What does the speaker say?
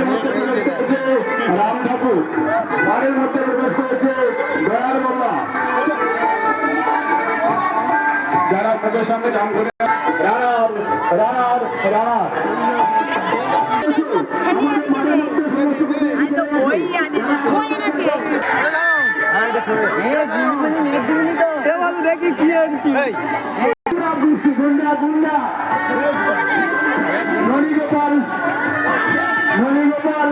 বাড়ির মধ্যে প্রবেশ করেছে রাম ঠাকুর, বাড়ির মধ্যে প্রবেশ করেছে দয়াল বাবা। যারা প্রবেশ সঙ্গে দান করে রানার রানার রানার দেখি কি আনছি গুন্ডা গুন্ডা মণিগোপাল মণিগোপাল